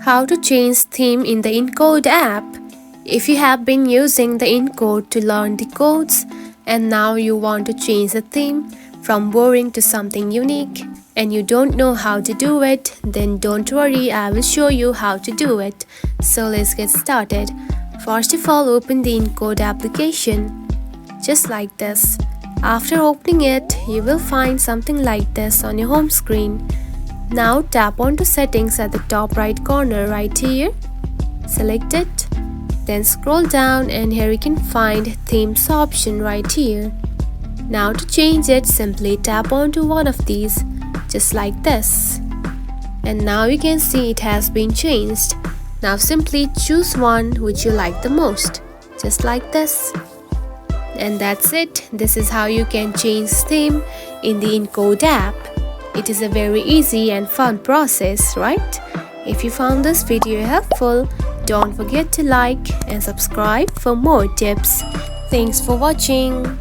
How to change theme in the Encode app. If you have been using the Encode to learn the codes and now you want to change the theme from boring to something unique and you don't know how to do it, then don't worry, I will show you how to do it. So let's get started. First of all, open the Encode application, just like this. After opening it, you will find something like this on your home screen. Now tap on to settings at the top right corner right here. Select it. Then scroll down and here you can find themes option right here. Now to change it, simply tap on to one of these, just like this. And now you can see it has been changed. Now simply choose one which you like the most, just like this. And that's it. This is how you can change theme in the Encode app. It is a very easy and fun process, right? If you found this video helpful, don't forget to like and subscribe for more tips. Thanks for watching.